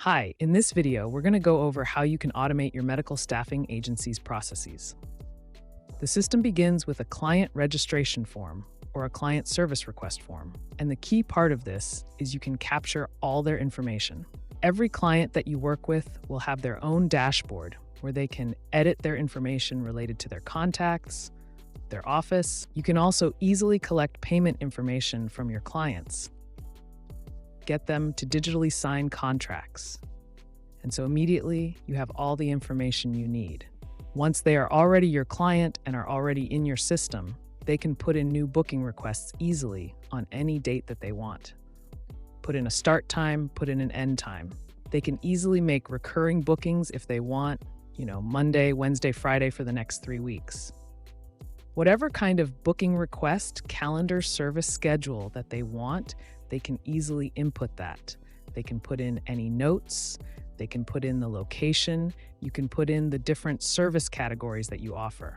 Hi, in this video, we're going to go over how you can automate your medical staffing agency's processes. The system begins with a client registration form or a client service request form, and the key part of this is you can capture all their information. Every client that you work with will have their own dashboard where they can edit their information related to their contacts, their office. You can also easily collect payment information from your clients, get them to digitally sign contracts. And so immediately you have all the information you need. Once they are already your client and are already in your system, they can put in new booking requests easily on any date that they want. Put in a start time, put in an end time. They can easily make recurring bookings if they want, Monday, Wednesday, Friday for the next 3 weeks. Whatever kind of booking request, calendar, service schedule that they want, they can easily input that. They can put in any notes, they can put in the location, you can put in the different service categories that you offer.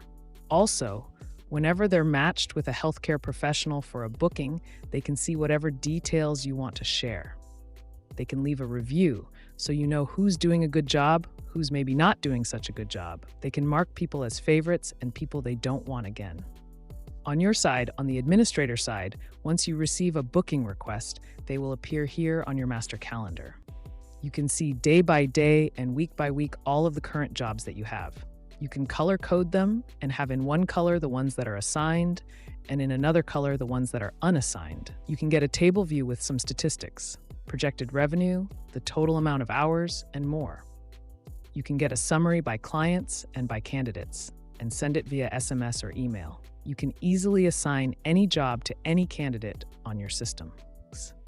Also, whenever they're matched with a healthcare professional for a booking, they can see whatever details you want to share. They can leave a review so you know who's doing a good job, who's maybe not doing such a good job. They can mark people as favorites and people they don't want again. On your side, on the administrator side, once you receive a booking request, they will appear here on your master calendar. You can see day by day and week by week all of the current jobs that you have. You can color code them and have in one color the ones that are assigned and in another color the ones that are unassigned. You can get a table view with some statistics, projected revenue, the total amount of hours, and more. You can get a summary by clients and by candidates and send it via SMS or email. You can easily assign any job to any candidate on your system.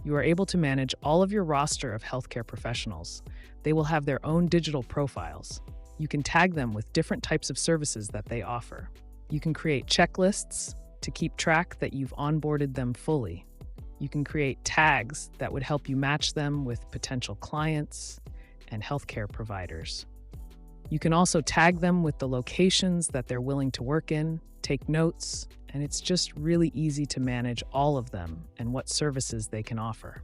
You are able to manage all of your roster of healthcare professionals. They will have their own digital profiles. You can tag them with different types of services that they offer. You can create checklists to keep track that you've onboarded them fully. You can create tags that would help you match them with potential clients and healthcare providers. You can also tag them with the locations that they're willing to work in, take notes, and it's just really easy to manage all of them and what services they can offer.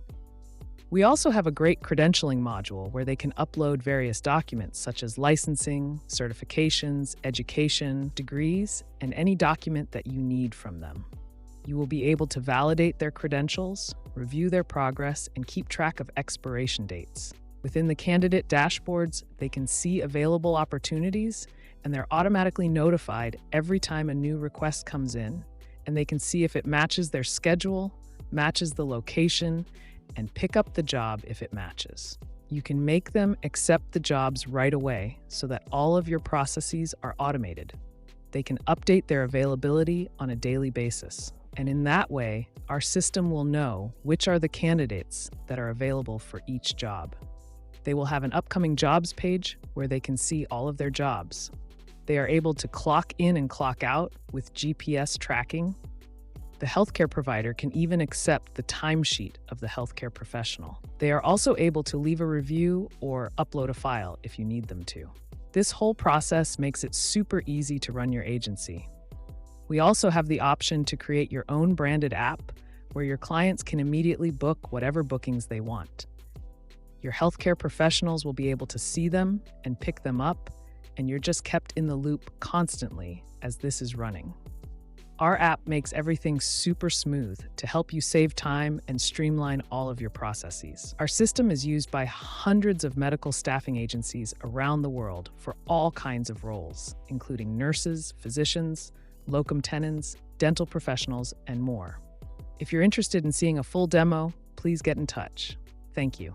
We also have a great credentialing module where they can upload various documents such as licensing, certifications, education, degrees, and any document that you need from them. You will be able to validate their credentials, review their progress, and keep track of expiration dates. Within the candidate dashboards, they can see available opportunities, and they're automatically notified every time a new request comes in, and they can see if it matches their schedule, matches the location, and pick up the job if it matches. You can make them accept the jobs right away so that all of your processes are automated. They can update their availability on a daily basis, and in that way, our system will know which are the candidates that are available for each job. They will have an upcoming jobs page where they can see all of their jobs. They are able to clock in and clock out with GPS tracking. The healthcare provider can even accept the timesheet of the healthcare professional. They are also able to leave a review or upload a file if you need them to. This whole process makes it super easy to run your agency. We also have the option to create your own branded app where your clients can immediately book whatever bookings they want. Your healthcare professionals will be able to see them and pick them up, and you're just kept in the loop constantly as this is running. Our app makes everything super smooth to help you save time and streamline all of your processes. Our system is used by hundreds of medical staffing agencies around the world for all kinds of roles, including nurses, physicians, locum tenens, dental professionals, and more. If you're interested in seeing a full demo, please get in touch. Thank you.